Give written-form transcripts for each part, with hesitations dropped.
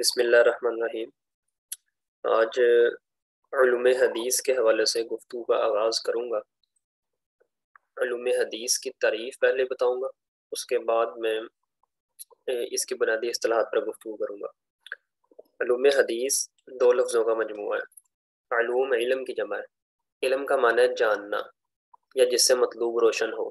بسم اللہ الرحمن الرحیم۔ آج علوم حدیث کے حوالے سے گفتگو کا آغاز کروں گا۔ علوم حدیث کی تعریف پہلے بتاؤں گا، اس کے بعد میں اس کی بنیادی اصطلاحات پر گفتگو کروں گا۔ علوم حدیث دو لفظوں کا مجموعہ ہے۔ علوم علم کی جمع ہے۔ علم کا معنی ہے جاننا یا جس سے مطلوب روشن ہو۔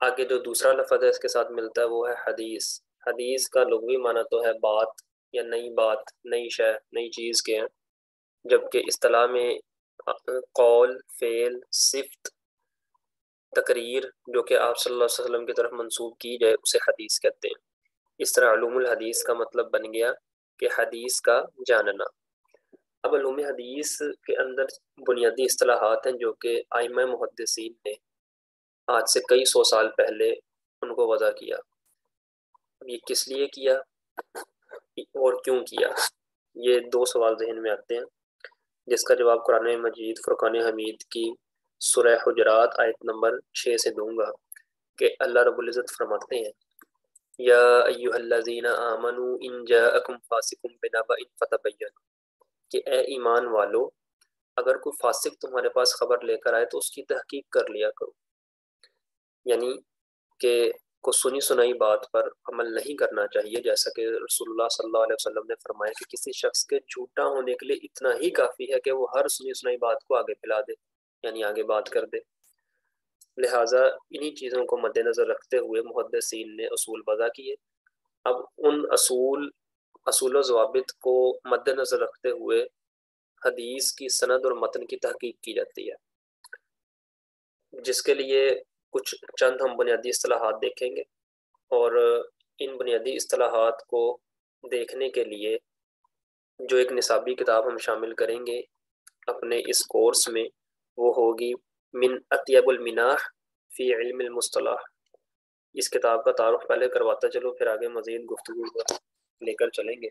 آگے جو دوسرا لفظ ہے اس کے ساتھ ملتا ہے وہ ہے حدیث۔ حدیث کا لغوی معنی تو ہے بات یا نئی بات، نئی شے، نئی چیز کے ہیں، جبکہ اصطلاح میں قول، فعل، صفت، تقریر جو کہ آپ صلی اللہ علیہ وسلم کی طرف منسوب کی جائے اسے حدیث کہتے ہیں۔ اس طرح علوم الحدیث کا مطلب بن گیا کہ حدیث کا جاننا۔ اب علوم حدیث کے اندر بنیادی اصطلاحات ہیں جو کہ ائمہ محدثین نے آج سے کئی سو سال پہلے ان کو وضع کیا۔ یہ کس لیے کیا اور کیوں کیا، یہ دو سوال ذہن میں آتے ہیں، جس کا جواب قرآن مجید فرقان حمید کی سورہ حجرات آیت نمبر 6 سے دوں گا کہ اللہ رب العزت فرماتے ہیں یا ایھا الذین آمنوا ان جاءکم فاسق بنبأ فتبینوا، کہ اے ایمان والو اگر کوئی فاسق تمہارے پاس خبر لے کر آئے تو اس کی تحقیق کر لیا کرو۔ یعنی کہ کو سنی سنائی بات پر عمل نہیں کرنا چاہیے، جیسا کہ رسول اللہ صلی اللہ علیہ وسلم نے فرمایا کہ کسی شخص کے جھوٹا ہونے کے لیے اتنا ہی کافی ہے کہ وہ ہر سنی سنائی بات کو آگے پھیلا دے، یعنی آگے بات کر دے۔ لہٰذا انہی چیزوں کو مد نظر رکھتے ہوئے محدثین نے اصول وضع کیے۔ اب ان اصول و ضوابط کو مد نظر رکھتے ہوئے حدیث کی سند اور متن کی تحقیق کی جاتی ہے، جس کے لیے کچھ چند ہم بنیادی اصطلاحات دیکھیں گے، اور ان بنیادی اصطلاحات کو دیکھنے کے لیے جو ایک نصابی کتاب ہم شامل کریں گے اپنے اس کورس میں وہ ہوگی من اطیب المناح فی علم المصطلح۔ اس کتاب کا تعارف پہلے کرواتا چلو، پھر آگے مزید گفتگو لے کر چلیں گے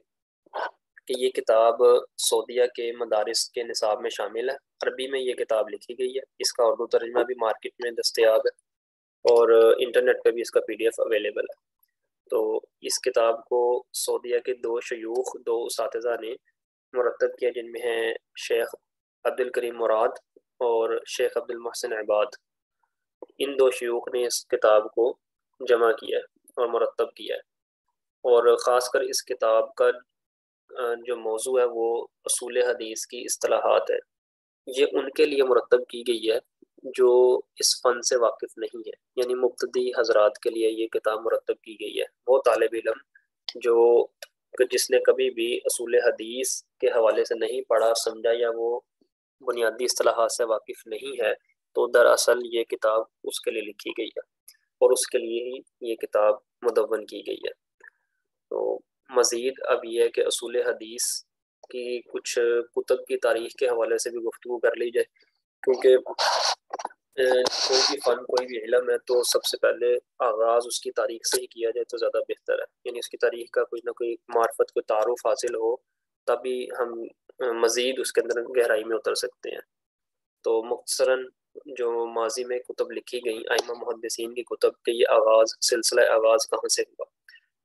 کہ یہ کتاب سعودیہ کے مدارس کے نصاب میں شامل ہے۔ عربی میں یہ کتاب لکھی گئی ہے، اس کا اردو ترجمہ بھی مارکیٹ میں دستیاب ہے اور انٹرنیٹ پہ بھی اس کا PDF اویلیبل ہے۔ تو اس کتاب کو سعودیہ کے دو شیوخ، دو اساتذہ نے مرتب کیا، جن میں ہیں شیخ عبد الکریم مراد اور شیخ عبد المحسن عباد۔ ان دو شیوخ نے اس کتاب کو جمع کیا ہے اور مرتب کیا ہے، اور خاص کر اس کتاب کا جو موضوع ہے وہ اصول حدیث کی اصطلاحات ہے۔ یہ ان کے لیے مرتب کی گئی ہے جو اس فن سے واقف نہیں ہے، یعنی مبتدی حضرات کے لیے یہ کتاب مرتب کی گئی ہے۔ وہ طالب علم جو جس نے کبھی بھی اصول حدیث کے حوالے سے نہیں پڑھا سمجھا یا وہ بنیادی اصطلاحات سے واقف نہیں ہے، تو دراصل یہ کتاب اس کے لیے لکھی گئی ہے اور اس کے لیے ہی یہ کتاب مدون کی گئی ہے۔ تو مزید اب یہ ہے کہ اصول حدیث کی کچھ کتب کی تاریخ کے حوالے سے بھی گفتگو کر لی جائے، کیونکہ کوئی بھی فن، کوئی بھی علم ہے تو سب سے پہلے آغاز اس کی تاریخ سے ہی کیا جائے تو زیادہ بہتر ہے، یعنی اس کی تاریخ کا کوئی نہ کوئی معرفت، کوئی تعارف حاصل ہو، تبھی ہم مزید اس کے اندر گہرائی میں اتر سکتے ہیں۔ تو مختصراً جو ماضی میں کتب لکھی گئیں ائمہ محدثین کی کتب کے، یہ آغاز، سلسلہ آغاز کہاں سے ہوا۔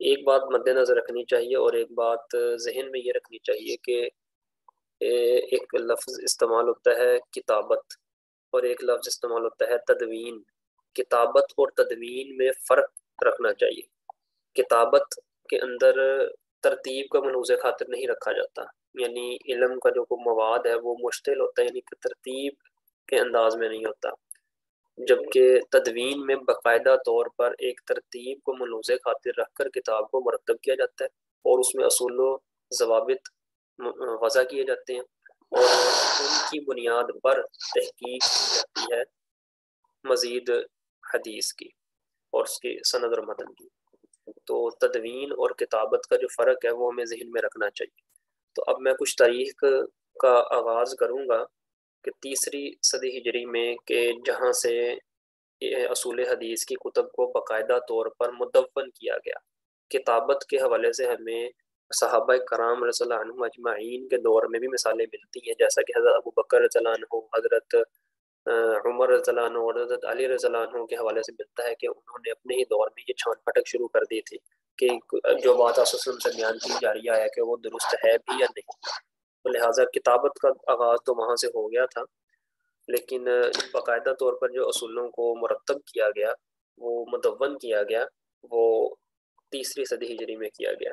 ایک بات مد نظر رکھنی چاہیے اور ایک بات ذہن میں یہ رکھنی چاہیے کہ ایک لفظ استعمال ہوتا ہے کتابت اور ایک لفظ استعمال ہوتا ہے تدوین۔ کتابت اور تدوین میں فرق رکھنا چاہیے۔ کتابت کے اندر ترتیب کا ملحوظ خاطر نہیں رکھا جاتا، یعنی علم کا جو مواد ہے وہ مشتمل ہوتا ہے، یعنی کہ ترتیب کے انداز میں نہیں ہوتا، جبکہ تدوین میں باقاعدہ طور پر ایک ترتیب کو ملحوظ خاطر رکھ کر کتاب کو مرتب کیا جاتا ہے اور اس میں اصول و ضوابط وضع کیے جاتے ہیں اور ان کی بنیاد پر تحقیق کی جاتی ہے مزید حدیث کی اور اس کی سند اور متن کی۔ تو تدوین اور کتابت کا جو فرق ہے وہ ہمیں ذہن میں رکھنا چاہیے۔ تو اب میں کچھ تاریخ کا آغاز کروں گا کہ 3 صدی ہجری میں، کہ جہاں سے اصول حدیث کی کتب کو باقاعدہ طور پر مدون کیا گیا۔ کتابت کے حوالے سے ہمیں صحابہ کرام رضی اللہ عنہم اجمعین کے دور میں بھی مثالیں ملتی ہیں، جیسا کہ حضرت ابو بکر رضی اللہ عنہ، حضرت عمر رضی اللہ عنہ اور حضرت علی رضی اللہ عنہ کے حوالے سے ملتا ہے کہ انہوں نے اپنے ہی دور میں یہ چھان پھٹک شروع کر دی تھی کہ جو بات رسول صلی اللہ علیہ وسلم سے بیان کی جا رہی ہے کہ وہ درست ہے بھی یا نہیں. تو لہٰذا کتابت کا آغاز تو وہاں سے ہو گیا تھا، لیکن باقاعدہ طور پر جو اصولوں کو مرتب کیا گیا، وہ مدون کیا گیا، وہ 3 صدی ہجری میں کیا گیا.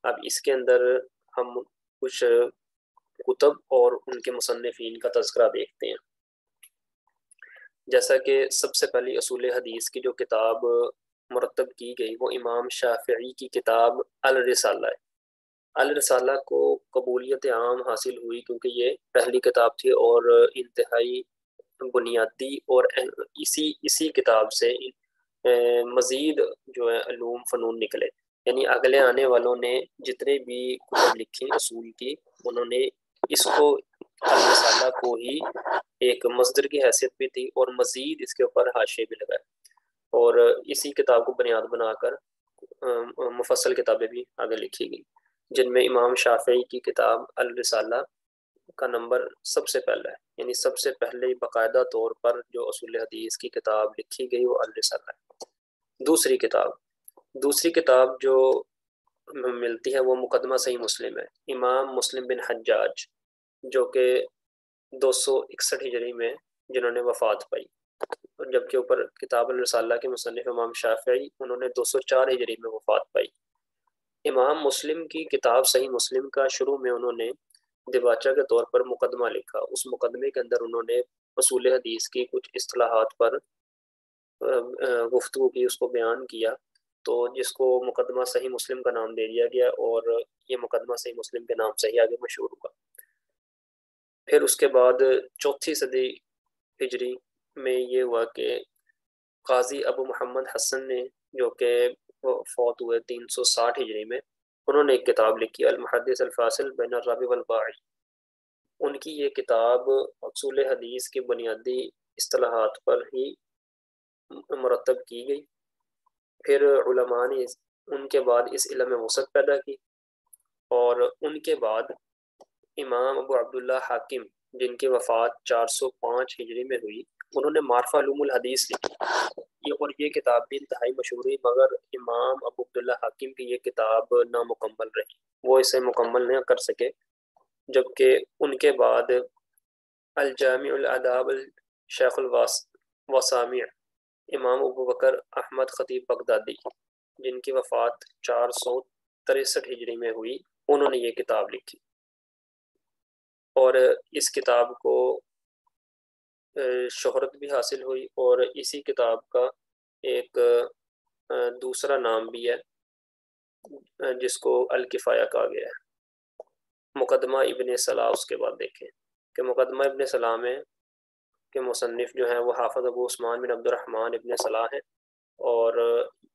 اب اس کے اندر ہم کچھ کتب اور ان کے مصنفین کا تذکرہ دیکھتے ہیں. جیسا کہ سب سے پہلی اصول حدیث کی جو کتاب مرتب کی گئی وہ امام شافعی کی کتاب الرسالہ ہے. الرسالہ کو قبولیت عام حاصل ہوئی کیونکہ یہ پہلی کتاب تھی اور انتہائی بنیادی، اور اسی کتاب سے مزید جو ہے علوم فنون نکلے. یعنی اگلے آنے والوں نے جتنے بھی کتب لکھی اصول کی، انہوں نے اس کو الرسالہ کو ہی ایک مصدر کی حیثیت بھی تھی اور مزید اس کے اوپر حاشیے بھی لگائے، اور اسی کتاب کو بنیاد بنا کر مفصل کتابیں بھی آگے لکھی گئی، جن میں امام شافعی کی کتاب الرسالہ کا نمبر سب سے پہلا ہے. یعنی سب سے پہلے باقاعدہ طور پر جو اصول حدیث کی کتاب لکھی گئی وہ الرسالہ ہے. دوسری کتاب جو ملتی ہے وہ مقدمہ صحیح مسلم ہے. امام مسلم بن حجاج جو کہ 261 ہجری میں جنہوں نے وفات پائی، جبکہ اوپر کتاب الرسالہ کے مصنف امام شافعی انہوں نے 204 ہجری میں وفات پائی. امام مسلم کی کتاب صحیح مسلم کا شروع میں انہوں نے دباچہ کے طور پر مقدمہ لکھا. اس مقدمے کے اندر انہوں نے اصول حدیث کی کچھ اصطلاحات پر گفتگو کی، اس کو بیان کیا، تو جس کو مقدمہ صحیح مسلم کا نام دے دیا گیا، اور یہ مقدمہ صحیح مسلم کے نام سے ہی آگے مشہور ہوا. پھر اس کے بعد 4 صدی ہجری میں یہ ہوا کہ قاضی ابو محمد حسن نے، جو کہ فوت ہوئے 360 ہجری میں، انہوں نے ایک کتاب لکھی المحدث الفاصل بین الراوی والباعث. ان کی یہ کتاب اصول حدیث کی بنیادی اصطلاحات پر ہی مرتب کی گئی. پھر علماء نے ان کے بعد اس علم میں وسعت پیدا کی، اور ان کے بعد امام ابو عبداللہ حاکم جن کی وفات 405 ہجری میں ہوئی، انہوں نے معرفہ علوم الحدیث لکھی، اور یہ کتاب بھی انتہائی مشہور ہوئی، مگر امام ابو عبداللہ حاکم کی یہ کتاب نامکمل رہی، وہ اسے مکمل نہ کر سکے. جبکہ ان کے بعد الجامع الاداب الشیخ الواسامع امام ابو بکر احمد خطیب بغدادی جن کی وفات 463 ہجری میں ہوئی، انہوں نے یہ کتاب لکھی. اور اس کتاب کو شہرت بھی حاصل ہوئی، اور اسی کتاب کا ایک دوسرا نام بھی ہے جس کو الکفایہ کہا گیا ہے. مقدمہ ابن صلاح اس کے بعد دیکھیں کہ مقدمہ ابن صلاح میں کے مصنف جو ہیں وہ حافظ ابو عثمان بن عبد الرحمن ابن صلاح ہیں، اور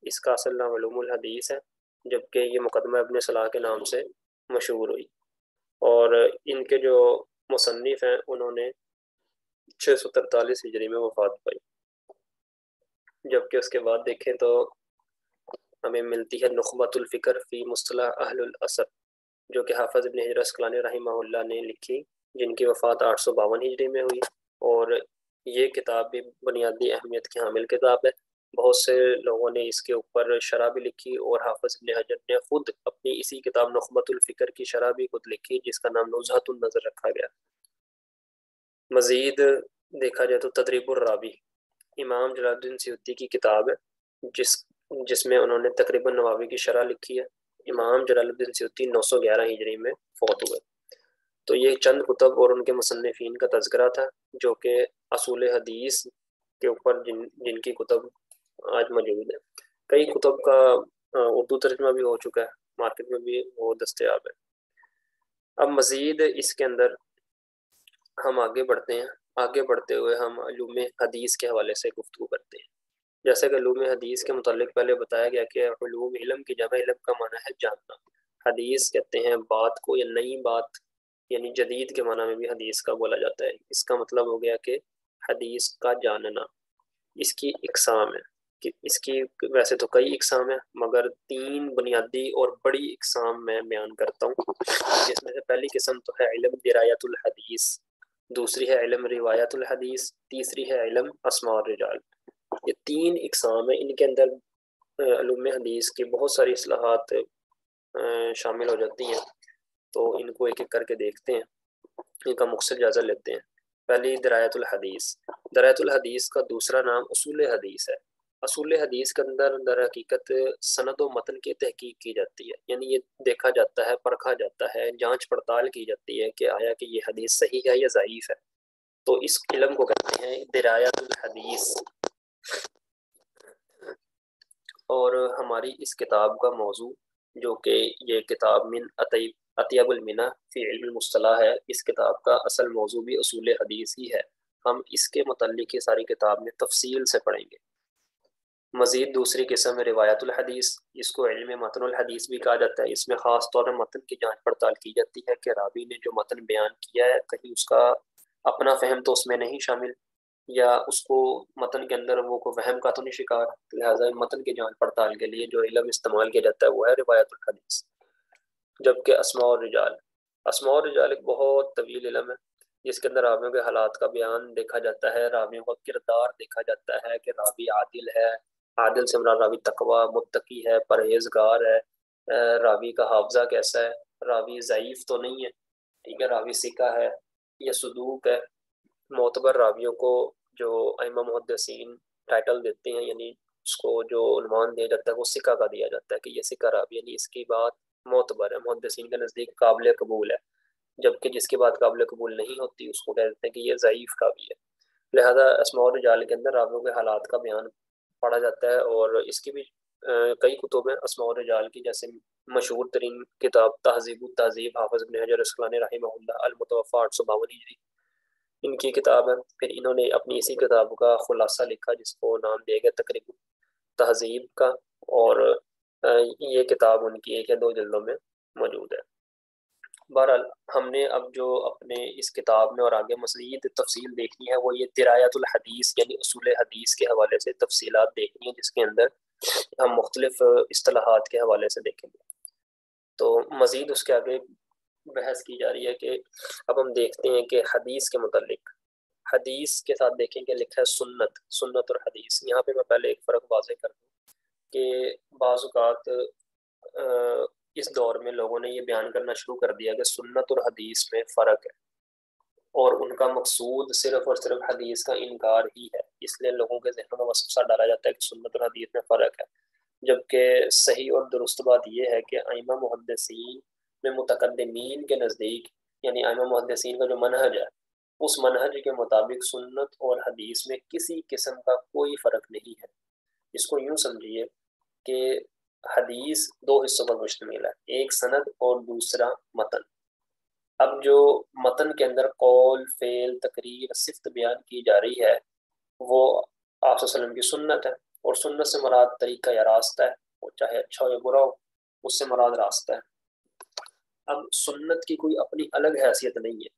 اس کا اصل نام علوم الحدیث ہے، جبکہ یہ مقدمہ ابن صلاح کے نام سے مشہور ہوئی. اور ان کے جو مصنف ہیں انہوں نے 643 ہجری میں وفات پائی. جبکہ اس کے بعد دیکھیں تو ہمیں ملتی ہے نخبۃ الفکر فی مصطلح اہل الاثر، جو کہ حافظ ابن حجر عسقلانی رحمہ اللہ نے لکھی، جن کی وفات 852 ہجری میں ہوئی. اور یہ کتاب بھی بنیادی اہمیت کی حامل کتاب ہے. بہت سے لوگوں نے اس کے اوپر شرح بھی لکھی، اور حافظ ابن حجر نے خود اپنی اسی کتاب نخبۃ الفکر کی شرح بھی خود لکھی، جس کا نام نزہۃ النظر رکھا گیا. مزید دیکھا جائے تو تدریب الراوی امام جلال الدین سیوطی کی کتاب ہے، جس میں انہوں نے تقریباً نواوی کی شرح لکھی ہے. امام جلال الدین سیوطی 911 ہجری میں فوت ہوئے. تو یہ چند کتب اور ان کے مصنفین کا تذکرہ تھا، جو کہ اصول حدیث کے اوپر جن کی کتب آج موجود ہیں. کئی کتب کا اردو ترجمہ بھی ہو چکا ہے، مارکیٹ میں بھی وہ دستیاب ہے. اب مزید اس کے اندر ہم آگے بڑھتے ہیں. آگے بڑھتے ہوئے ہم علوم حدیث کے حوالے سے گفتگو کرتے ہیں. جیسا کہ علوم حدیث کے متعلق پہلے بتایا گیا کہ علوم علم کی جمع، علم کا معنی ہے جاننا. حدیث کہتے ہیں بات کو، یا نئی بات، یعنی جدید کے معنی میں بھی حدیث کا بولا جاتا ہے. اس کا مطلب ہو گیا کہ حدیث کا جاننا. اس کی اقسام ہے کہ اس کی ویسے تو کئی اقسام ہیں، مگر 3 بنیادی اور بڑی اقسام میں بیان کرتا ہوں، جس میں سے پہلی قسم تو ہے علم درایت الحدیث، دوسری ہے علم روایت الحدیث، تیسری ہے علم اسماء الرجال. یہ 3 اقسام ہیں. ان کے اندر علوم حدیث کی بہت ساری اصطلاحات شامل ہو جاتی ہیں، تو ان کو ایک ایک کر کے دیکھتے ہیں، ان کا مختصر جائزہ لیتے ہیں۔ پہلی درایت الحدیث۔ درایت الحدیث کا دوسرا نام اصول حدیث ہے۔ اصول حدیث کے اندر در حقیقت سند و متن کی تحقیق کی جاتی ہے، یعنی یہ دیکھا جاتا ہے، پرکھا جاتا ہے، جانچ پڑتال کی جاتی ہے کہ آیا کہ یہ حدیث صحیح ہے یا ضعیف ہے، تو اس علم کو کہتے ہیں درایت الحدیث۔ اور ہماری اس کتاب کا موضوع، جو کہ یہ کتاب من اطیب المنہ فی علم المصطلح ہے، اس کتاب کا اصل موضوع بھی اصول حدیث ہی ہے۔ ہم اس کے متعلق یہ ساری کتاب میں تفصیل سے پڑھیں گے۔ مزید دوسری قسم ہے روایت الحدیث، اس کو علم متن الحدیث بھی کہا جاتا ہے۔ اس میں خاص طور پر متن کی جانچ پڑتال کی جاتی ہے کہ راوی نے جو متن بیان کیا ہے کہیں اس کا اپنا فہم تو اس میں نہیں شامل، یا اس کو متن کے اندر وہ کو وہم کا تو نہیں شکار، لہٰذا متن کی جانچ پڑتال کے لیے جو علم استعمال کیا جاتا ہے وہ ہے روایت الحدیث۔ جبکہ اسماء الرجال، اسماء الرجال ایک بہت طویل علم ہے، جس کے اندر راویوں کے حالات کا بیان دیکھا جاتا ہے، راویوں کا کردار دیکھا جاتا ہے کہ راوی عادل ہے، عادل سے مراد راوی تقوی متقی ہے، پرہیزگار ہے، راوی کا حافظہ کیسا ہے، راوی ضعیف تو نہیں ہے، ٹھیک ہے، راوی ثقہ ہے یا صدوق ہے۔ معتبر راویوں کو جو ائمہ محدثین ٹائٹل دیتے ہیں، یعنی اس کو جو عنوان دیا جاتا ہے وہ ثقہ کا دیا جاتا ہے کہ یہ ثقہ راوی، یعنی اس کی بات معتبر ہے، محدثین کے نزدیک قابل قبول ہے، جبکہ جس کی بات قابل قبول نہیں ہوتی اس کو کہتے ہیں کہ یہ ضعیف راوی ہے۔ لہذا اسماء الرجال کے اندر راویوں کے حالات کا بیان پڑھا جاتا ہے، اور اس کی بھی کئی کتب ہیں اسماء الرجال کی، جیسے مشہور ترین کتاب تہذیب التہذیب، حافظ ابن حجر عسقلانی رحمہ اللہ، المتوفی 852 ہجری، ان کی کتاب ہے۔ پھر انہوں نے اپنی اسی کتاب کا خلاصہ لکھا جس کو نام دیا گیا تقریب تہذیب کا، اور یہ کتاب ان کی ایک یا دو جلدوں میں موجود ہے۔ بہرحال ہم نے اب جو اپنے اس کتاب میں اور آگے مزید تفصیل دیکھنی ہے وہ یہ درایت الحدیث یعنی اصول حدیث کے حوالے سے تفصیلات دیکھنی ہے، جس کے اندر ہم مختلف اصطلاحات کے حوالے سے دیکھیں گے۔ تو مزید اس کے آگے بحث کی جا رہی ہے کہ اب ہم دیکھتے ہیں کہ حدیث کے متعلق، حدیث کے ساتھ دیکھیں کہ لکھا ہے سنت، سنت اور حدیث۔ یہاں پہ میں پہلے ایک فرق واضح کر دوں کہ بعض اوقات اس دور میں لوگوں نے یہ بیان کرنا شروع کر دیا کہ سنت اور حدیث میں فرق ہے، اور ان کا مقصود صرف اور صرف حدیث کا انکار ہی ہے، اس لیے لوگوں کے ذہنوں میں وسوسہ ڈالا جاتا ہے کہ سنت اور حدیث میں فرق ہے، جبکہ صحیح اور درست بات یہ ہے کہ ائمہ محدثین میں متقدمین کے نزدیک، یعنی ائمہ محدثین کا جو منہج ہے اس منہج کے مطابق سنت اور حدیث میں کسی قسم کا کوئی فرق نہیں ہے۔ اس کو یوں سمجھیے کہ حدیث دو حصوں پر مشتمل ہے، ایک سند اور دوسرا متن۔ اب جو متن کے اندر قول، فعل، تقریر، صفت بیان کی جا رہی ہے وہ آپ صلی اللہ علیہ وسلم کی سنت ہے، اور سنت سے مراد طریقہ یا راستہ ہے، وہ چاہے اچھا ہو یا برا ہو، اس سے مراد راستہ ہے۔ اب سنت کی کوئی اپنی الگ حیثیت نہیں ہے،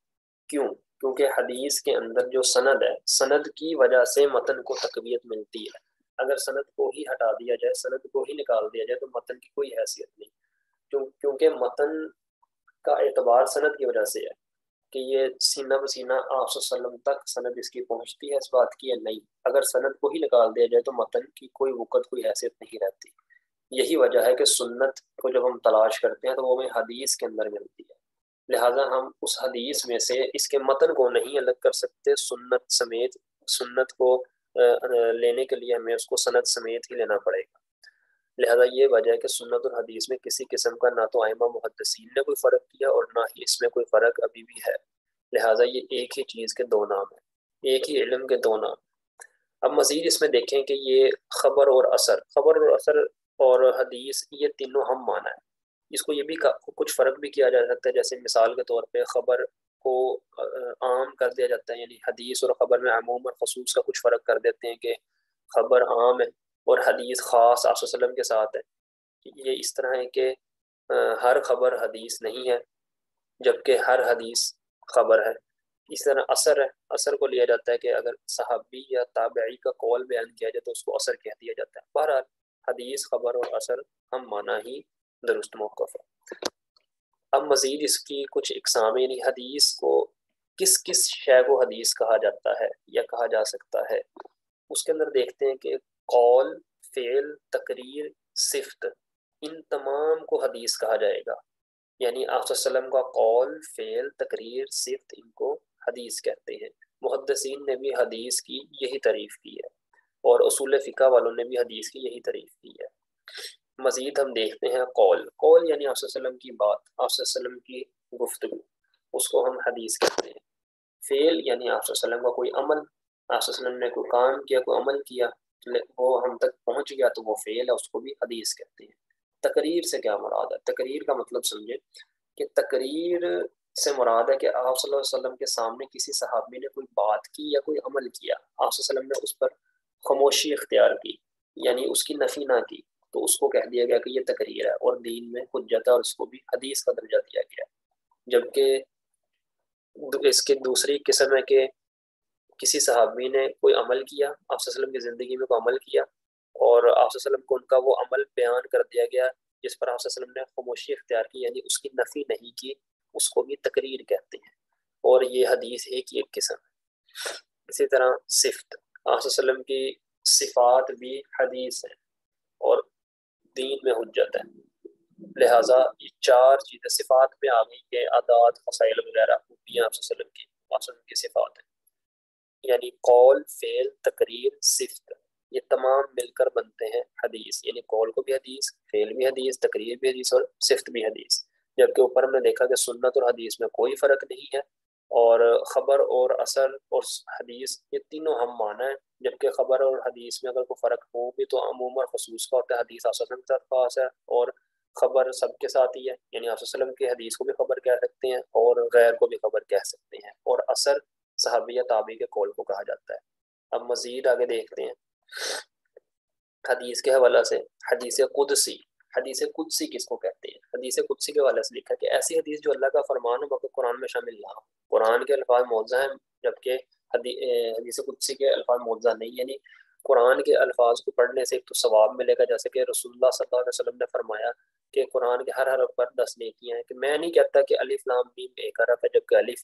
کیوں؟ کیونکہ حدیث کے اندر جو سند ہے، سند کی وجہ سے متن کو تقویت ملتی ہے۔ اگر سند کو ہی ہٹا دیا جائے، سند کو ہی نکال دیا جائے تو متن کی کوئی حیثیت نہیں، کیونکہ متن کا اعتبار سند کی وجہ سے ہے کہ یہ سینہ بسینہ آپ صلی اللہ علیہ وسلم تک سند اس کی پہنچتی ہے، اس بات کی ہے نہیں۔ اگر سند کو ہی نکال دیا جائے تو متن کی کوئی وقت، کوئی حیثیت نہیں رہتی۔ یہی وجہ ہے کہ سنت کو جب ہم تلاش کرتے ہیں تو وہ ہمیں حدیث کے اندر ملتی ہے، لہٰذا ہم اس حدیث میں سے اس کے متن کو نہیں الگ کر سکتے، سنت سمیت، سنت کو لینے کے لیے ہمیں اس کو سند سمیت ہی لینا پڑے گا۔ لہذا یہ وجہ ہے کہ سنت اور حدیث میں کسی قسم کا نہ تو ائمہ محدثین نے کوئی فرق کیا اور نہ ہی اس میں کوئی فرق ابھی بھی ہے، لہذا یہ ایک ہی چیز کے دو نام ہیں، ایک ہی علم کے دو نام۔ اب مزید اس میں دیکھیں کہ یہ خبر اور اثر، خبر اور اثر اور حدیث یہ تینوں ہم مانا ہے، اس کو یہ بھی کچھ فرق بھی کیا جا سکتا ہے، جیسے مثال کے طور پہ خبر کو عام کر دیا جاتا ہے، یعنی حدیث اور خبر میں عموم اور خصوص کا کچھ فرق کر دیتے ہیں کہ خبر عام ہے اور حدیث خاص آپ صلی اللہ علیہ وسلم کے ساتھ ہے۔ یہ اس طرح ہے کہ ہر خبر حدیث نہیں ہے جبکہ ہر حدیث خبر ہے۔ اس طرح اثر ہے، اثر کو لیا جاتا ہے کہ اگر صحابی یا تابعی کا قول بیان کیا جائے تو اس کو اثر کہہ دیا جاتا ہے۔ بہرحال حدیث، خبر اور اثر ہم مانا ہی درست موقف ہے۔ اب مزید اس کی کچھ اقسام، یعنی حدیث کو کس کس شے کو حدیث کہا جاتا ہے یا کہا جا سکتا ہے، اس کے اندر دیکھتے ہیں کہ قول، فعل، تقریر، صفت، ان تمام کو حدیث کہا جائے گا۔ یعنی آپ صلی اللہ علیہ وسلم کا قول، فعل، تقریر، صفت، ان کو حدیث کہتے ہیں۔ محدثین نے بھی حدیث کی یہی تعریف کی ہے، اور اصول فقہ والوں نے بھی حدیث کی یہی تعریف کی ہے۔ مزید ہم دیکھتے ہیں قول۔ قول یعنی آپ صلی اللہ علیہ وسلم کی بات، آپ صلی اللہ علیہ وسلم کی گفتگو، اس کو ہم حدیث کہتے ہیں۔ فعل یعنی آپ صلی اللہ علیہ وسلم کا کوئی عمل، آپ صلی اللہ علیہ وسلم نے کوئی کام کیا، کوئی عمل کیا، وہ ہم تک پہنچ گیا تو وہ فعل ہے، اس کو بھی حدیث کہتے ہیں۔ تقریر سے کیا مراد ہے؟ تقریر کا مطلب سمجھے کہ تقریر سے مراد ہے کہ آپ صلی اللہ علیہ وسلم کے سامنے کسی صحابی نے کوئی بات کی یا کوئی عمل کیا، آپ صلی اللہ علیہ وسلم نے اس پر خاموشی اختیار کی، یعنی اس کی نفی نہ کی، تو اس کو کہہ دیا گیا کہ یہ تقریر ہے، اور دین میں حجت ہے، اور اس کو بھی حدیث کا درجہ دیا گیا۔ جبکہ اس کے دوسری قسم ہے کہ کسی صحابی نے کوئی عمل کیا، آپ صلی اللہ علیہ وسلم کی زندگی میں کوئی عمل کیا، اور آپ صلی اللہ علیہ وسلم کو ان کا وہ عمل بیان کر دیا گیا جس پر آپ صلی اللہ علیہ وسلم نے خاموشی اختیار کی، یعنی اس کی نفی نہیں کی، اس کو بھی تقریر کہتے ہیں، اور یہ حدیث ایک قسم ہے۔ اسی طرح صفت، آپ صلی اللہ علیہ وسلم کی صفات بھی حدیث ہیں اور دین میں حجت ہے۔ لہٰذا یہ چار چیزیں صفات میں آ گئی کہ عادات، فضائل وغیرہ، وہ بھی آپ صلی اللہ علیہ وسلم کی، آپ صلی اللہ علیہ وسلم کی صفات ہیں۔ یعنی قول، فعل، تقریر، صفت، یہ تمام مل کر بنتے ہیں حدیث۔ یعنی قول کو بھی حدیث، فعل بھی حدیث، تقریر بھی حدیث، اور صفت بھی حدیث۔ جبکہ اوپر ہم نے دیکھا کہ سنت اور حدیث میں کوئی فرق نہیں ہے، اور خبر اور اثر اور حدیث یہ تینوں ہم مانا ہے۔ جبکہ خبر اور حدیث میں اگر کوئی فرق ہو بھی تو عموم اور خصوص کا ہوتا ہے، حدیث آپ صلی اللہ علیہ وسلم کے ساتھ خاص ہے، اور خبر سب کے ساتھ ہی ہے، یعنی آپ صلی اللہ علیہ وسلم کی حدیث کو بھی خبر کہہ سکتے ہیں اور غیر کو بھی خبر کہہ سکتے ہیں، اور اثر صحابی یا تابعی کے قول کو کہا جاتا ہے۔ اب مزید آگے دیکھتے ہیں حدیث کے حوالہ سے۔ حدیث قدسی، حدیث قدسی کس کو کہتے ہیں؟ حدیث قدسی کے حوالے سے لکھا کہ ایسی حدیث جو اللہ کا فرمان ہو مگر قرآن میں شامل نہ ہو۔ قرآن کے الفاظ معجزہ ہیں، جبکہ حدیث قدسی کے الفاظ معجزہ نہیں، یعنی قرآن کے الفاظ کو پڑھنے سے ایک تو ثواب ملے گا، جیسے کہ رسول اللہ صلی اللہ علیہ وسلم نے فرمایا کہ قرآن کے ہر حرف پر 10 نیکیاں ہیں، کہ میں نہیں کہتا کہ الف لام میم ایک حرف ہے، جبکہ الف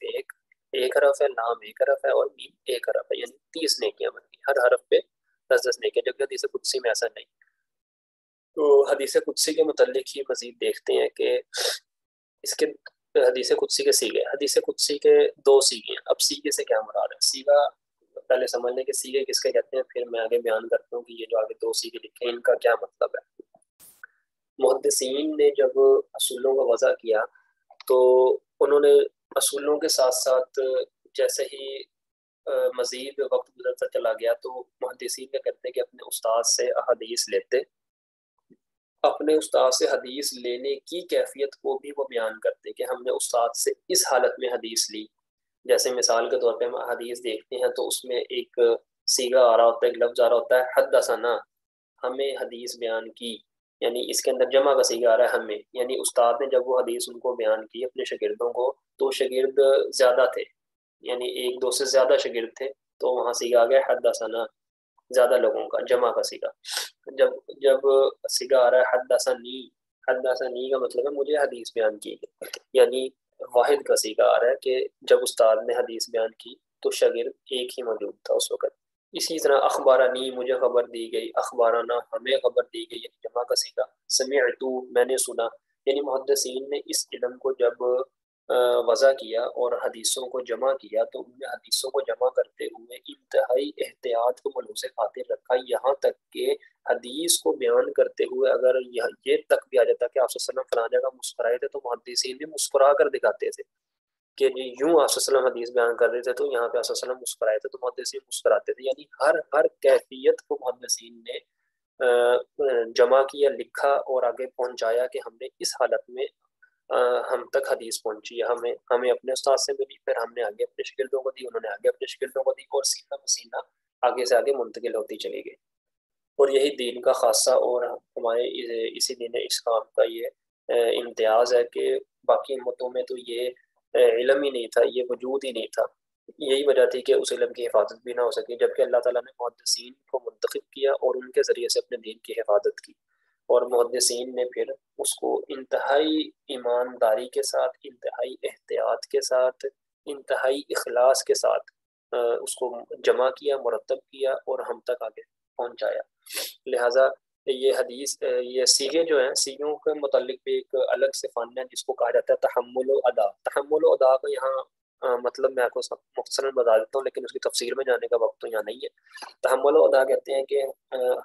ایک حرف ہے، لام ایک حرف ہے، اور میم ایک حرف ہے، یعنی 30 نیکیاں بنتی ہیں، ہر حرف پہ 10 نیکیاں، جبکہ حدیث قدسی میں ایسا نہیں۔ تو حدیث قدسی کے متعلق ہی مزید دیکھتے ہیں کہ اس کے حدیث قدسی کے سیغے، حدیث قدسی کے 2 سیغے ہیں۔ اب سیغے سے کیا مراد ہے؟ سیغہ پہلے سمجھ لیں کہ سیغے کس کے کہتے ہیں، پھر میں آگے بیان کرتا ہوں کہ یہ جو آگے 2 سیغے لکھے ہیں ان کا کیا مطلب ہے۔ محدثین نے جب اصولوں کا وضع کیا تو انہوں نے اصولوں کے ساتھ ساتھ جیسے ہی مزید وقت گزرتا چلا گیا تو محدثین کیا کرتے کہ اپنے استاد سے احادیث لیتے، اپنے استاد سے حدیث لینے کی کیفیت کو بھی وہ بیان کرتے کہ ہم نے استاد سے اس حالت میں حدیث لی۔ جیسے مثال کے طور پہ ہم حدیث دیکھتے ہیں تو اس میں ایک صیغہ آ رہا ہوتا ہے، ایک لفظ آ رہا ہوتا ہے حدثنا، ہمیں حدیث بیان کی، یعنی اس کے اندر جمع کا صیغہ آ رہا ہے ہمیں، یعنی استاد نے جب وہ حدیث ان کو بیان کی اپنے شاگردوں کو تو شاگرد زیادہ تھے، یعنی 1-2 سے زیادہ شاگرد تھے، تو وہاں صیغہ آ گیا حدثنا، زیادہ لوگوں کا، جمع کا صیغہ۔ جب صیغہ آ رہا ہے حدثنی، حدثنی کا مطلب ہے مجھے حدیث بیان کی گئی، یعنی واحد کا صیغہ آ رہا ہے کہ جب استاد نے حدیث بیان کی تو شاگرد ایک ہی موجود تھا اس وقت۔ اسی طرح اخبارانی، مجھے خبر دی گئی، اخبارنا، ہمیں خبر دی گئی، یعنی جمع کا صیغہ۔ سمعت، میں نے سنا، یعنی محدثین نے اس علم کو جب وضع کیا اور حدیثوں کو جمع کیا تو انہوں نے حدیثوں کو جمع کرتے ہوئے انتہائی احتیاط کو ملحوظ خاطر رکھا، یہاں تک کہ حدیث کو بیان کرتے ہوئے اگر یہ تک بھی آ جاتا کہ آپ صلی اللہ علیہ وسلم فلاں جگہ مسکرائے تھے تو محدثین بھی مسکرا کر دکھاتے تھے کہ یوں آپ صلی اللہ علیہ وسلم حدیث بیان کر رہے تھے تو یہاں پہ آپ صلی اللہ علیہ وسلم مسکرائے تھے تو محدثین مسکراتے تھے، یعنی ہر کیفیت کو محدثین نے جمع کیا، لکھا اور آگے پہنچایا کہ ہم نے اس حالت میں ہم تک حدیث پہنچی ہے، ہمیں اپنے استاد سے ملی، پھر ہم نے آگے اپنے شاگردوں کو دی، انہوں نے آگے اپنے شاگردوں کو دی، اور سینہ بسینہ آگے سے آگے منتقل ہوتی چلی گئی۔ اور یہی دین کا خاصہ اور ہمارے اسی دین اسلام کا یہ امتیاز ہے کہ باقی امتوں میں تو یہ علم ہی نہیں تھا، یہ وجود ہی نہیں تھا، یہی وجہ تھی کہ اس علم کی حفاظت بھی نہ ہو سکی، جبکہ اللہ تعالیٰ نے محدثین کو منتخب کیا اور ان کے ذریعے سے اپنے دین کی حفاظت کی، اور محدثین نے پھر اس کو انتہائی ایمانداری کے ساتھ، انتہائی احتیاط کے ساتھ، انتہائی اخلاص کے ساتھ اس کو جمع کیا، مرتب کیا اور ہم تک آگے پہنچایا۔ لہٰذا یہ حدیث یہ سیغے جو ہیں، سیغوں کے متعلق بھی ایک الگ سے فن ہے جس کو کہا جاتا ہے تحمل و ادا۔ تحمل و ادا کا یہاں مطلب میں آپ کو مختصراً بتا دیتا ہوں، لیکن اس کی تفسیر میں جانے کا وقت تو یہاں نہیں ہے۔ تحمل و ادا کہتے ہیں کہ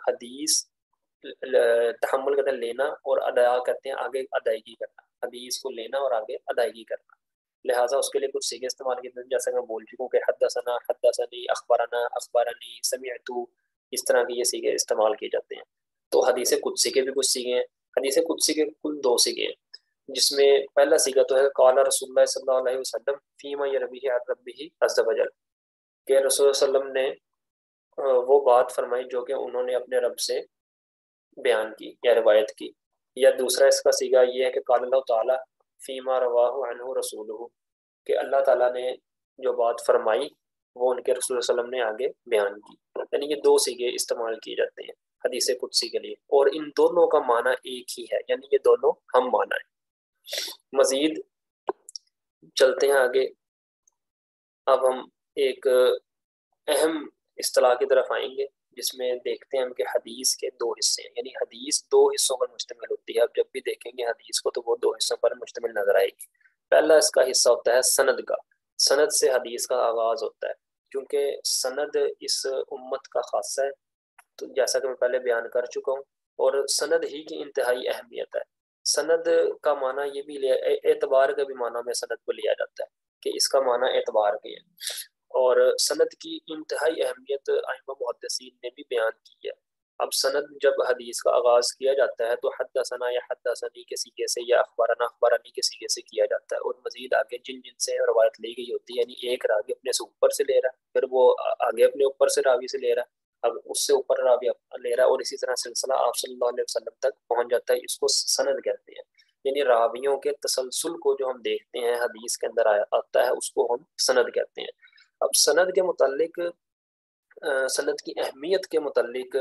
حدیث، تحمل کہتے ہیں لینا، اور ادا کہتے ہیں آگے ادائیگی کرنا، حدیث کو لینا اور آگے ادائیگی کرنا۔ لہٰذا اس کے لیے کچھ سیغے استعمال کیے ہیں، جیسا کہ میں بول چکا ہوں کہ حدثنا، حدثنی، اخبرنا، اخبرنی، سمعت، اس طرح کے یہ سیغے استعمال کیے جاتے ہیں۔ تو حدیث قدسی کے بھی کچھ سیغے ہیں۔ حدیث قدسی کے کل 2 سیغے ہیں، جس میں پہلا سیغہ تو ہے قال رسول اللہ صلی اللہ علیہ وسلم فیما یرویہ عن ربہ عز وجل، کہ رسول اللہ علیہ وسلم نے وہ بات فرمائی جو کہ انہوں نے اپنے رب سے بیان کی یا روایت کی۔ یا دوسرا اس کا سیغہ یہ ہے کہ قال اللہ تعالیٰ فیما رواہ عنہ رسولہ، کہ اللہ تعالیٰ نے جو بات فرمائی وہ ان کے رسول صلی اللہ علیہ وسلم نے آگے بیان کی۔ یعنی یہ 2 سیغے استعمال کیے جاتے ہیں حدیث قدسی کے لیے، اور ان دونوں کا معنی ایک ہی ہے، یعنی یہ دونوں ہم معنی ہیں۔ مزید چلتے ہیں آگے، اب ہم ایک اہم اصطلاح کی طرف آئیں گے جس میں دیکھتے ہیں ہم کہ حدیث کے 2 حصے ہیں، یعنی حدیث 2 حصوں پر مشتمل ہوتی ہے۔ اب جب بھی دیکھیں گے حدیث کو تو وہ 2 حصوں پر مشتمل نظر آئے گی۔ پہلا اس کا حصہ ہوتا ہے سند کا، سند سے حدیث کا آغاز ہوتا ہے، کیونکہ سند اس امت کا خاصہ ہے، تو جیسا کہ میں پہلے بیان کر چکا ہوں، اور سند ہی کی انتہائی اہمیت ہے۔ سند کا معنی یہ بھی لیا، اعتبار کا بھی معنی میں سند کو لیا جاتا ہے کہ اس کا معنی اعتبار کے ہے، اور سند کی انتہائی اہمیت ائمہ محدثین نے بھی بیان کی ہے۔ اب سند جب حدیث کا آغاز کیا جاتا ہے تو حدثنا یا حدثنی کے سیغے سے یا اخبرنا اخبرنی کے سیغے سے کیا جاتا ہے، اور مزید آگے جن جن سے روایت لی گئی ہوتی ہے، یعنی ایک راوی اپنے سے اوپر سے لے رہا ہے، پھر وہ آگے اپنے اوپر سے راوی سے لے رہا ہے، اب اس سے اوپر راوی لے رہا ہے، اور اسی طرح سلسلہ آپ صلی اللہ علیہ وسلم تک پہنچ جاتا ہے، اس کو سند کہتے ہیں۔ یعنی راویوں کے تسلسل کو جو ہم دیکھتے ہیں حدیث کے اندر آتا ہے، اس کو ہم سند کہتے ہیں۔ اب سند کے متعلق، سند کی اہمیت کے متعلق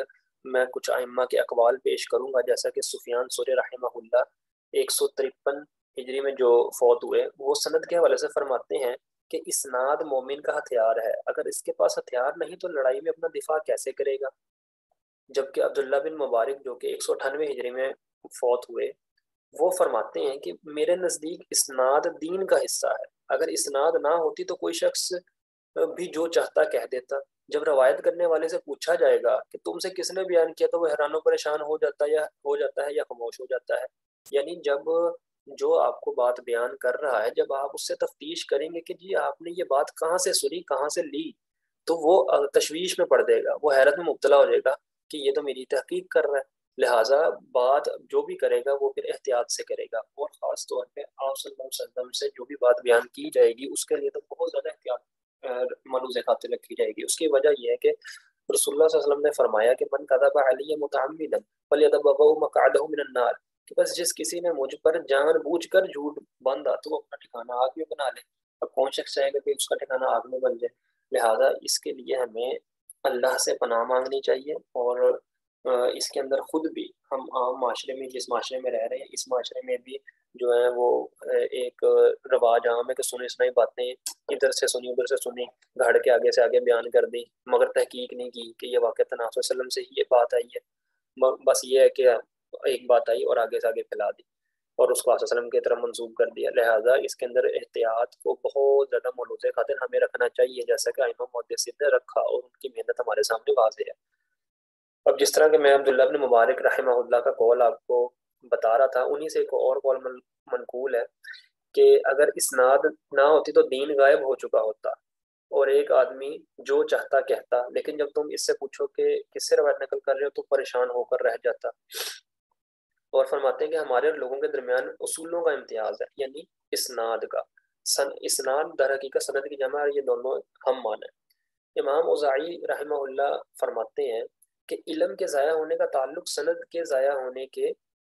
میں کچھ ائمہ کے اقوال پیش کروں گا، جیسا کہ سفیان ثوری رحمہ اللہ 153 ہجری میں جو فوت ہوئے، وہ سند کے حوالے سے فرماتے ہیں کہ اسناد مومن کا ہتھیار ہے، اگر اس کے پاس ہتھیار نہیں تو لڑائی میں اپنا دفاع کیسے کرے گا؟ جبکہ عبداللہ بن مبارک جو کہ 198 ہجری میں فوت ہوئے، وہ فرماتے ہیں کہ میرے نزدیک اسناد دین کا حصہ ہے، اگر اسناد نہ ہوتی تو کوئی شخص بھی جو چاہتا کہہ دیتا۔ جب روایت کرنے والے سے پوچھا جائے گا کہ تم سے کس نے بیان کیا، تو وہ حیران و پریشان ہو جاتا ہے یا خاموش ہو جاتا ہے۔ یعنی جب جو آپ کو بات بیان کر رہا ہے، جب آپ اس سے تفتیش کریں گے کہ جی آپ نے یہ بات کہاں سے سنی، کہاں سے لی، تو وہ تشویش میں پڑ جائے گا، وہ حیرت میں مبتلا ہو جائے گا کہ یہ تو میری تحقیق کر رہا ہے۔ لہٰذا بات جو بھی کرے گا وہ پھر احتیاط سے کرے گا، اور خاص طور پہ آپ صلی اللہ علیہ وسلم سے جو بھی بات بیان کی جائے گی اس کے لیے تو بہت زیادہ احتیاط ملوز خاطر رکھی جائے گی۔ اس کی وجہ یہ ہے کہ رسول اللہ صلی اللہ علیہ وسلم نے فرمایا کہ من کذب علی متعمدا فلیتبوأ مقعدہ من النار، کہ بس جس کسی نے مجھ پر جان بوجھ کر جھوٹ باندھا تو وہ اپنا ٹھکانہ آگ میں بنا لے۔ اب کون شخص چاہے گا کہ اس کا ٹھکانہ آگ میں بن جائے؟ لہٰذا اس کے لیے ہمیں اللہ سے پناہ مانگنی چاہیے، اور اس کے اندر خود بھی ہم عام معاشرے میں، جس معاشرے میں رہ رہے ہیں، اس معاشرے میں بھی جو ہے وہ ایک رواج عام ہے کہ سنی سنائی باتیں ادھر سے سنی ادھر سے سنی، گھڑ کے آگے سے آگے بیان کر دی، مگر تحقیق نہیں کی کہ یہ واقعہ نبی صلی اللہ علیہ وسلم سے ہی یہ بات آئی ہے، بس یہ ہے کہ ایک بات آئی اور آگے سے آگے پھیلا دی اور اس کو آپ صلی اللہ علیہ وسلم کی طرف منسوب کر دیا۔ لہٰذا اس کے اندر احتیاط کو بہت زیادہ ملحوظ خاطر ہمیں رکھنا چاہیے، جیسا کہ ائمہ محدثین نے رکھا، اور ان کی محنت ہمارے سامنے واضح ہے۔ اب جس طرح کہ میں عبداللہ بن مبارک رحمہ اللہ کا قول آپ کو بتا رہا تھا، انہی سے ایک اور قول منقول ہے کہ اگر اسناد نہ ہوتی تو دین غائب ہو چکا ہوتا، اور ایک آدمی جو چاہتا کہتا، لیکن جب تم اس سے پوچھو کہ کس سے روایت نقل کر رہے ہو تو پریشان ہو کر رہ جاتا۔ اور فرماتے ہیں کہ ہمارے اور لوگوں کے درمیان اصولوں کا امتیاز ہے، یعنی اسناد کا، اسناد در حقیقت سند کی جمع، اور یہ دونوں ہم معنی ہیں۔ امام اوزاعی رحمہ اللہ فرماتے ہیں کہ علم کے ضائع ہونے کا تعلق سند کے ضائع ہونے کے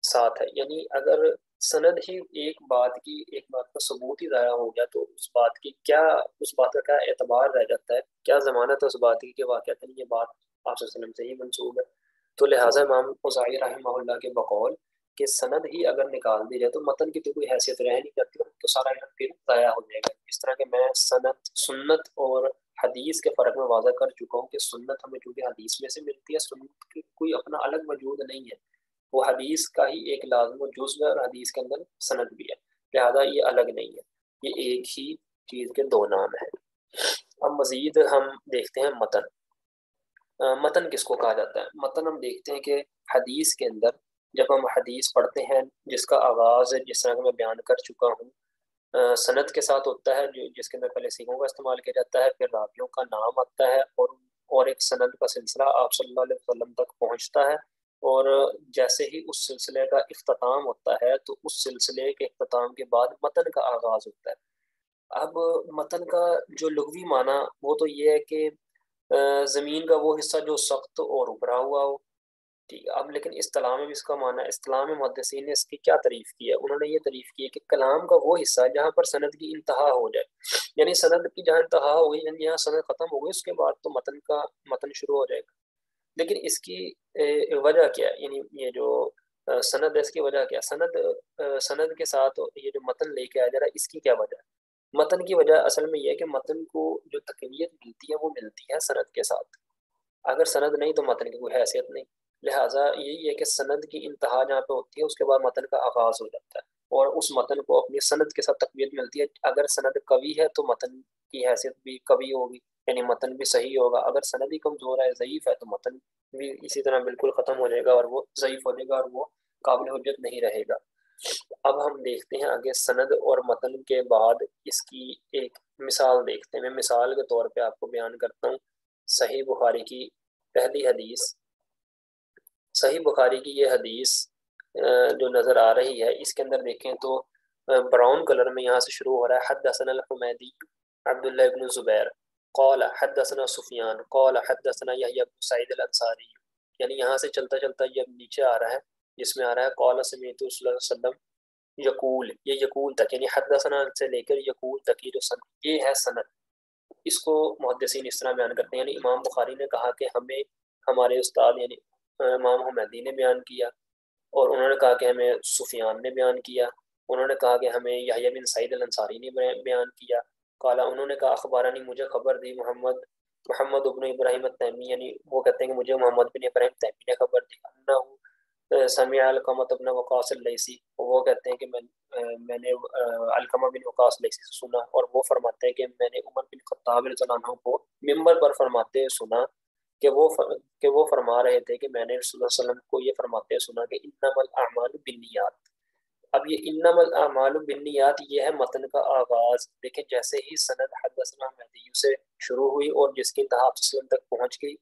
ساتھ ہے، یعنی اگر سند ہی ایک بات کا ثبوت ہی ضائع ہو گیا تو اس بات کا کیا اعتبار رہ جاتا ہے، کیا ضمانت ہے اس بات کی کہ واقعتاً یہ بات آپ صلی اللہ علیہ وسلم سے ہی منسوب ہے؟ تو لہٰذا امام اوزاعی رحمہ اللہ کے بقول کہ سند ہی اگر نکال دی جائے تو متن کی تو کوئی حیثیت رہ نہیں جاتی، تو سارا علم پھر ضائع ہو جائے گا۔ اس طرح کہ میں سند، سنت اور حدیث کے فرق میں واضح کر چکا ہوں کہ سنت ہمیں چونکہ حدیث میں سے ملتی ہے، سنت کی کوئی اپنا الگ وجود نہیں ہے، وہ حدیث کا ہی ایک لازم و جزو ہے، اور حدیث کے اندر سند بھی ہے، لہذا یہ الگ نہیں ہے، یہ ایک ہی چیز کے دو نام ہیں۔ اب مزید ہم دیکھتے ہیں متن۔ متن کس کو کہا جاتا ہے؟ متن ہم دیکھتے ہیں کہ حدیث کے اندر جب ہم حدیث پڑھتے ہیں جس کا آغاز جس طرح کہ میں بیان کر چکا ہوں سند کے ساتھ ہوتا ہے، جو جس کے اندر پہلے سیغوں کا استعمال کیا جاتا ہے، پھر راویوں کا نام آتا ہے، اور ایک سند کا سلسلہ آپ صلی اللہ علیہ وسلم تک پہنچتا ہے، اور جیسے ہی اس سلسلے کا اختتام ہوتا ہے تو اس سلسلے کے اختتام کے بعد متن کا آغاز ہوتا ہے۔ اب متن کا جو لغوی معنی وہ تو یہ ہے کہ زمین کا وہ حصہ جو سخت اور ابھرا ہوا ہو، ٹھیک ہے۔ اب لیکن اصطلاح میں بھی اس کا معنی ہے، اصطلاح میں محدثین نے اس کی کیا تعریف کی ہے؟ انہوں نے یہ تعریف کی ہے کہ کلام کا وہ حصہ جہاں پر سند کی انتہا ہو جائے، یعنی سند کی جہاں انتہا ہو گئی، یعنی جہاں سند ختم ہو گئی، اس کے بعد تو متن شروع ہو جائے گا۔ لیکن اس کی وجہ کیا ہے؟ یعنی یہ جو سند ہے اس کی وجہ کیا ہے؟ سند کے ساتھ یہ جو متن لے کے آیا جا رہا ہے، اس کی کیا وجہ ہے؟ متن کی وجہ اصل میں یہ ہے کہ متن کو جو تقویت ملتی ہے وہ ملتی ہے سند کے ساتھ، اگر سند نہیں تو متن کی کوئی حیثیت نہیں، لہٰذا یہی ہے کہ سند کی انتہا جہاں پہ ہوتی ہے اس کے بعد متن کا آغاز ہو جاتا ہے، اور اس متن کو اپنی سند کے ساتھ تقویت ملتی ہے۔ اگر سند قوی ہے تو متن کی حیثیت بھی قوی ہوگی، یعنی متن بھی صحیح ہوگا، اگر سند ہی کمزور ہے، ضعیف ہے، تو متن بھی اسی طرح بالکل ختم ہو جائے گا اور وہ ضعیف ہو جائے گا اور وہ قابل حجت نہیں رہے گا۔ اب ہم دیکھتے ہیں آگے سند اور متن کے بعد اس کی ایک مثال دیکھتے ہیں۔ میں مثال کے طور پہ آپ کو بیان کرتا ہوں صحیح بخاری کی پہلی حدیث۔ صحیح بخاری کی یہ حدیث جو نظر آ رہی ہے، اس کے اندر دیکھیں تو براؤن کلر میں یہاں سے شروع ہو رہا ہے، حدثنا الحمیدی عبداللہ ابن زبیر قال حدثنا سفیان قال حدثنا یحییٰ بن سعید الانصاری، یعنی یہاں سے چلتا چلتا یہ نیچے آ رہا ہے جس میں آ رہا ہے قال سمعت رسول اللہ صلی اللہ علیہ وسلم یقول، یہ یقول تک یعنی حدثنا سے لے کر یقول تک یہ جو سند، یہ ہے سند۔ اس کو محدثین اس طرح بیان کرتے ہیں، یعنی امام بخاری نے کہا کہ ہمیں ہمارے استاد یعنی امام حمیدی نے بیان کیا، اور انہوں نے کہا کہ ہمیں سفیان نے بیان کیا، انہوں نے کہا کہ ہمیں یحییٰ بن سعید الانصاری نے بیان کیا، قالا انہوں نے کہا اخبارانی مجھے خبر دی محمد ابن ابراہیم التیمی، یعنی وہ کہتے ہیں کہ مجھے محمد بن ابراہیم تیمی نے خبر دی، سمع علقمہ بن وقاص اللیثی، وہ کہتے ہیں کہ میں نے علقمہ بن وقاص اللیثی سے سنا، اور وہ فرماتے ہیں کہ میں نے عمر بن خطاب رضی اللہ عنہ کو ممبر پر فرماتے ہوئے سنا کہ وہ فرما رہے تھے کہ میں نے رسول اللہ صلی اللہ علیہ وسلم کو یہ فرماتے ہوئے سنا کہ انما الاعمال بالنیات۔ اب یہ انما الاعمال بالنیات یہ ہے متن کا آغاز۔ دیکھیں جیسے ہی سند حدثنا مہدی سے شروع ہوئی اور جس کی انتہا آپ وسلم تک پہنچ گئی،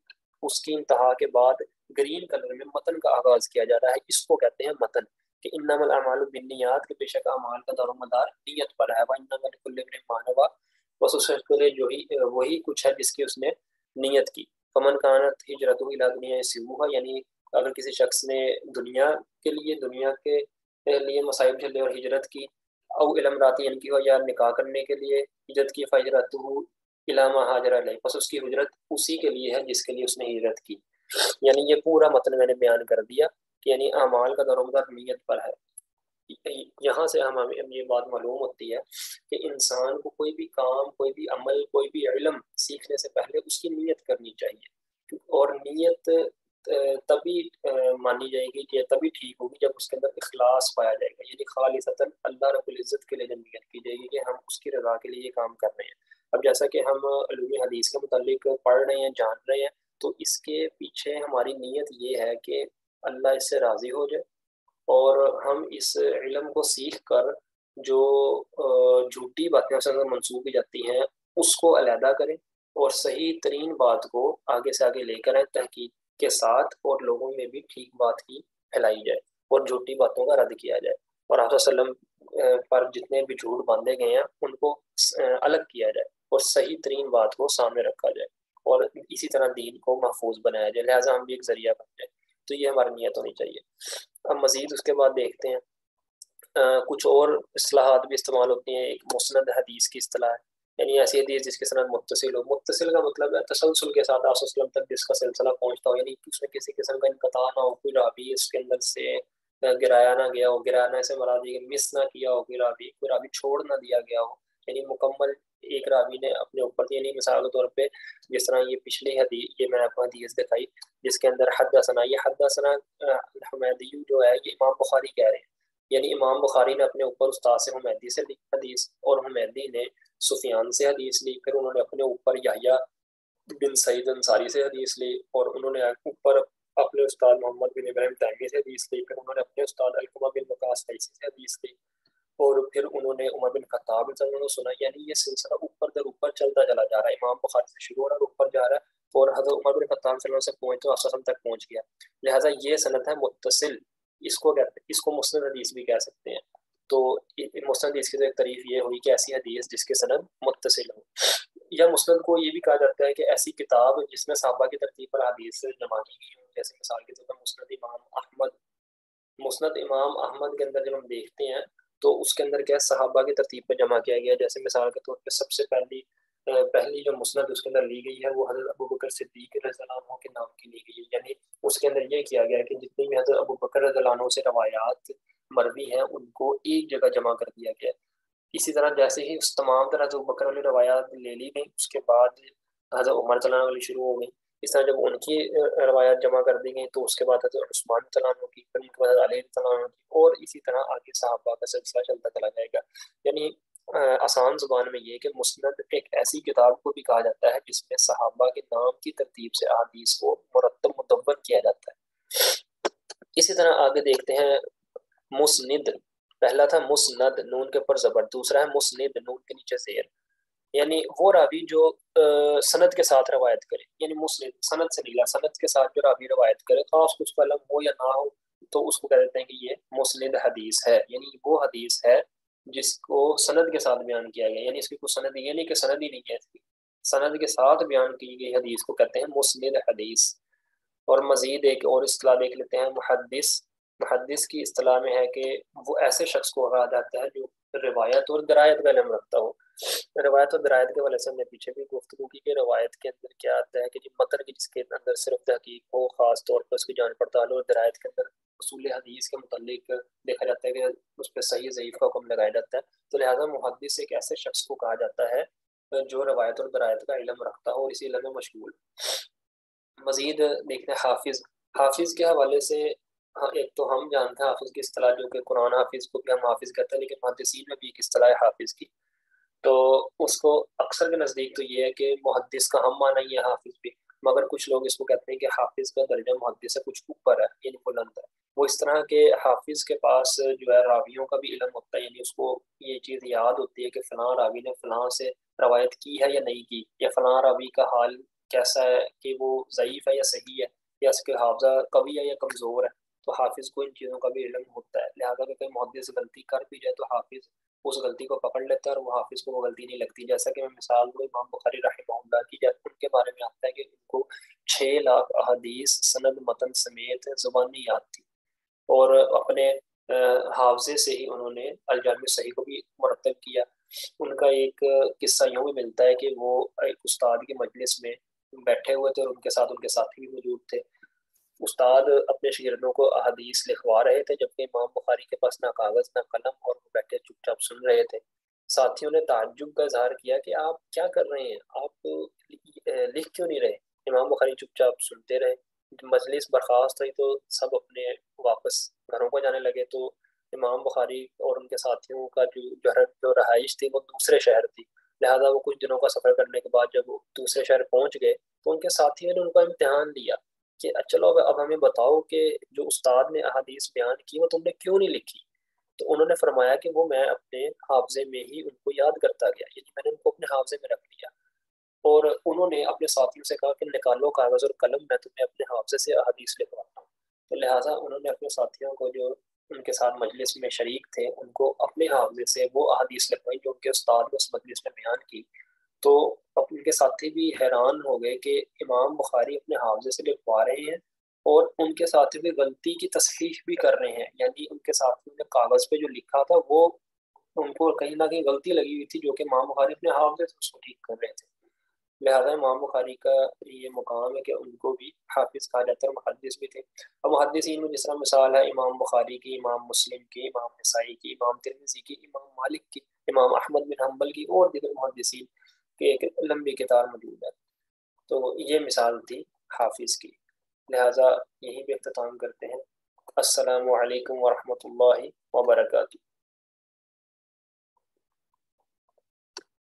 اس کی انتہا کے بعد گرین کلر میں متن کا آغاز کیا جا رہا ہے، اس کو کہتے ہیں متن، کہ انما الاعمال بالنیات، کہ بے شک اعمال کا دار و مدار نیت پر ہے، وانما لکل امرئ ما نوی، بس اس کے لیے جو ہی وہی کچھ ہے جس کی اس نے نیت کی۔ فمن کانت ہجرتہ الی دنیا یصیبها، یعنی اگر کسی شخص نے دنیا کے لیے مصائب جھیلے اور ہجرت کی، او الی امرأۃ ینکحها، یا نکاح کرنے کے لیے ہجرت کی، فہجرتہ الی ما ہاجر الیہ، بس اس کی ہجرت اسی کے لیے ہے جس کے لیے اس نے ہجرت کی۔ یعنی یہ پورا متن میں نے بیان کر دیا کہ یعنی اعمال کا دار و مدار نیت پر ہے۔ یہاں سے ہمیں یہ بات معلوم ہوتی ہے کہ انسان کو کوئی بھی کام، کوئی بھی عمل، کوئی بھی علم سیکھنے سے پہلے اس کی نیت کرنی چاہیے، اور نیت تبھی مانی جائے گی کہ تبھی ٹھیک ہوگی جب اس کے اندر اخلاص پایا جائے گا، یعنی خالصتاً اللہ رب العزت کے لیے جب نیت کی جائے گی کہ ہم اس کی رضا کے لیے یہ کام کر رہے ہیں۔ اب جیسا کہ ہم علوم حدیث کے متعلق پڑھ رہے ہیں، جان رہے ہیں، تو اس کے پیچھے ہماری نیت یہ ہے کہ اللہ اس سے راضی ہو جائے، اور ہم اس علم کو سیکھ کر جو جھوٹی باتیں اس اندر منسوخ کی جاتی ہیں اس کو علیحدہ کریں، اور صحیح ترین بات کو آگے سے آگے لے کر آئیں تحقیق کے ساتھ، اور لوگوں میں بھی ٹھیک بات کی پھیلائی جائے اور جھوٹی باتوں کا رد کیا جائے، اور آپ صلی اللہ علیہ وسلم پر جتنے بھی جھوٹ باندھے گئے ہیں ان کو الگ کیا جائے اور صحیح ترین بات کو سامنے رکھا جائے، اور اسی طرح دین کو محفوظ بنایا جائے، لہٰذا ہم بھی ایک ذریعہ بن جائے۔ تو یہ ہماری نیت ہونی چاہیے۔ اب مزید اس کے بعد دیکھتے ہیں کچھ اور اصطلاحات بھی استعمال ہوتی ہیں۔ ایک مسند حدیث کی اصطلاح ہے، یعنی ایسی حدیث جس کے سند متصل ہو۔ متصل کا مطلب ہے تسلسل کے ساتھ آپ صلی اللہ علیہ وسلم تک جس کا سلسلہ پہنچتا ہو، یعنی اس میں کسی قسم کا انقطاع نہ ہو، کوئی راوی اس کے اندر سے گرایا نہ گیا ہو، گرانا سے مراد یہ کہ مس نہ کیا ہو، کوئی راوی چھوڑ نہ دیا گیا ہو، یعنی مکمل ایک راوی نے اپنے اوپر، یعنی مثال کے طور پہ جس طرح یہ پچھلی حدیث، یہ میں نے آپ کو حدیث دکھائی جس کے اندر حدثنا، یہ حدثنا الحمیدی جو ہے یہ امام بخاری کہہ رہے ہیں، یعنی امام بخاری نے اپنے اوپر استاد سے حمیدی سے لی حدیث، اور حمیدی نے سفیان سے حدیث لی، پھر انہوں نے اپنے اوپر یحییٰ بن سعید انصاری سے حدیث لی، اور انہوں نے اوپر اپنے استاد محمد بن ابراہیم تیمی سے حدیث لی، پھر انہوں نے اپنے استاد علقمہ بن وقاص قیسی سے حدیث لی، اور پھر انہوں نے عمر بن خطاب رضی اللہ عنہ سنا، یعنی یہ سلسلہ اوپر در اوپر چلتا چلا جا رہا ہے، امام بخاری سے شروع ہو رہا ہے اور اوپر جا رہا ہے، اور حضرت عمر بن خطاب صلی اللہ علیہ وسلم سے پہنچ تو وسلم تک پہنچ گیا، لہٰذا یہ سند ہے متصل، اس کو کہتے ہیں، اس کو مسند حدیث بھی کہہ سکتے ہیں۔ تو مسند حدیث کی تو ایک تعریف یہ ہوئی کہ ایسی حدیث جس کے سند متصل ہو، یا مسند کو یہ بھی کہا جاتا ہے کہ ایسی کتاب جس میں صحابہ کی ترتیب پر حدیث جمع کی گئی ہوں، جیسے مثال کے طور پر مسند امام احمد، مسند امام احمد کے اندر جب ہم دیکھتے ہیں تو اس کے اندر کیا صحابہ کی ترتیب پہ جمع کیا گیا، جیسے مثال کے طور پہ سب سے پہلی جو مسند اس کے اندر لی گئی ہے وہ حضرت ابوبکر صدیق رضی اللہ عنہ کے نام کی لی گئی ہے، یعنی اس کے اندر یہ کیا گیا کہ جتنی بھی حضرت ابوبکر رضی اللہ عنہ سے روایات مروی ہیں ان کو ایک جگہ جمع کر دیا گیا۔ اسی طرح جیسے ہی اس تمام طرح حضرت ابوبکر والی روایات لے لی گئی، اس کے بعد حضرت عمر رضی اللہ عنہ والی شروع ہو گئی، اس طرح جب ان کی روایات جمع کر دی گئی تو اس کے بعد حضرت عثمان رضی اللہ عنہ کی، پھر ان کے بعد علی رضی اللہ عنہ کی، اور اسی طرح آگے صحابہ کا سلسلہ چلتا چلا جائے گا۔ یعنی آسان زبان میں یہ کہ مسند ایک ایسی کتاب کو بھی کہا جاتا ہے جس میں صحابہ کے نام کی ترتیب سے احادیث کو مرتب مدون کیا جاتا ہے۔ اسی طرح آگے دیکھتے ہیں مسند، پہلا تھا مسند نون کے اوپر زبر، دوسرا ہے مسند نون کے نیچے زیر، یعنی وہ راوی جو سند کے ساتھ روایت کرے، یعنی مسند سند سے نکلا، سند کے ساتھ جو راوی روایت کرے خاص کچھ قلم ہو یا نہ ہو تو اس کو کہہ دیتے ہیں کہ یہ مسند حدیث ہے، یعنی وہ حدیث ہے جس کو سند کے ساتھ بیان کیا گیا، یعنی اس کی کوئی سند، یہ نہیں کہ سند ہی نہیں ہے، سند کے ساتھ بیان کی گئی حدیث کو کہتے ہیں مسند حدیث۔ اور مزید ایک اور اصطلاح دیکھ لیتے ہیں محدث۔ محدث کی اصطلاح میں ہے کہ وہ ایسے شخص کو کہا جاتا ہے جو روایت اور درایت کا علم رکھتا ہو۔ روایت اور درایت کے والے سے ہم نے پیچھے بھی گفتگو کی کہ روایت کے اندر کیا آتا ہے کہ جو متن کی جس کے اندر صرف تحقیق ہو، خاص طور پر اس کی جان پڑتال ہو، اور درایت کے اندر اصول حدیث کے متعلق دیکھا جاتا ہے کہ اس پہ صحیح ضعیف کا حکم لگایا جاتا ہے، تو لہٰذا محدث ایک ایسے شخص کو کہا جاتا ہے جو روایت اور درایت کا علم رکھتا ہو اور اسی علم میں مشغول۔ مزید دیکھتے ہیں حافظ۔ حافظ کے حوالے سے ایک تو ہم جانتے ہیں حافظ کی اصطلاح جو کہ قرآن حافظ کو بھی ہم حافظ کہتے ہیں، لیکن محدثین میں بھی ایک اصطلاح ہے حافظ کی، تو اس کو اکثر کے نزدیک تو یہ ہے کہ محدث کا ہم معنی ہی ہے حافظ بھی، مگر کچھ لوگ اس کو کہتے ہیں کہ حافظ کا درجہ محدث سے کچھ اوپر ہے، یعنی بلند ہے۔ وہ اس طرح کے حافظ کے پاس جو ہے راویوں کا بھی علم ہوتا ہے، یعنی اس کو یہ چیز یاد ہوتی ہے کہ فلاں راوی نے فلاں سے روایت کی ہے یا نہیں کی، یا فلاں راوی کا حال کیسا ہے کہ وہ ضعیف ہے یا صحیح ہے، یا اس کے حافظہ قوی ہے یا کمزور ہے، تو حافظ کو ان چیزوں کا بھی علم ہوتا ہے، لہٰذا کہ کوئی محدث غلطی کر بھی جائے تو حافظ اس غلطی کو پکڑ لیتا ہے اور وہ حافظ کو وہ غلطی نہیں لگتی۔ جیسا کہ میں مثال دوں امام بخاری رحمہ اللہ کی، جب ان کے بارے میں آتا ہے کہ ان کو 6 لاکھ احادیث سند متن سمیت زبانی یاد تھی، اور اپنے حافظے سے ہی انہوں نے الجامع صحیح کو بھی مرتب کیا۔ ان کا ایک قصہ یوں بھی ملتا ہے کہ وہ ایک استاد کی مجلس میں بیٹھے ہوئے تھے اور ان کے ساتھ ان کے ساتھی بھی موجود تھے۔ استاد اپنے شاگردوں کو احادیث لکھوا رہے تھے، جبکہ امام بخاری کے پاس نہ کاغذ نہ قلم، اور وہ بیٹھے چپ چاپ سن رہے تھے۔ ساتھیوں نے تعجب کا اظہار کیا کہ آپ کیا کر رہے ہیں، آپ لکھ کیوں نہیں رہے؟ امام بخاری چپ چاپ سنتے رہے۔ مجلس برخاست ہوئی تو سب اپنے واپس گھروں کو جانے لگے، تو امام بخاری اور ان کے ساتھیوں کا جو رہائش تھی وہ دوسرے شہر تھی، لہذا وہ کچھ دنوں کا سفر کرنے کے بعد جب وہ دوسرے شہر پہنچ گئے تو ان کے ساتھیوں نے ان کا امتحان لیا کہ چلو اب ہمیں بتاؤ کہ جو استاد نے احادیث بیان کی وہ تم نے کیوں نہیں لکھی؟ تو انہوں نے فرمایا کہ وہ میں اپنے حافظے میں ہی ان کو یاد کرتا گیا، یعنی میں نے ان کو اپنے حافظے میں رکھ لیا۔ اور انہوں نے اپنے ساتھیوں سے کہا کہ نکالو کاغذ اور قلم، میں تمہیں اپنے حافظے سے احادیث لکھواتا ہوں۔ تو لہٰذا انہوں نے اپنے ساتھیوں کو جو ان کے ساتھ مجلس میں شریک تھے ان کو اپنے حافظے سے وہ احادیث لکھوائی جو ان کے استاد نے اس مجلس میں بیان کی۔ تو ان کے ساتھی بھی حیران ہو گئے کہ امام بخاری اپنے حافظے سے لکھوا رہے ہیں اور ان کے ساتھی بھی غلطی کی تصحیح بھی کر رہے ہیں، یعنی ان کے ساتھی نے کاغذ پہ جو لکھا تھا وہ ان کو کہیں نہ کہیں غلطی لگی ہوئی تھی، جو کہ امام بخاری اپنے حافظے سے اس کو ٹھیک کر رہے تھے۔ لہٰذا امام بخاری کا یہ مقام ہے کہ ان کو بھی حافظ کہا جاتا ہے اور محدث بھی تھے۔ اور محدثین میں جس طرح مثال ہے امام بخاری کی، امام مسلم کی، امام نسائی کی، امام ترمذی کی، امام مالک کی، امام احمد بن حنبل کی اور دیگر محدثین۔ کہ ایک لمبی کتار موجود ہے۔ تو یہ مثال تھی حافظ کی، لہٰذا یہیں پہ اختتام کرتے ہیں۔ السلام علیکم ورحمۃ اللہ وبرکاتہ۔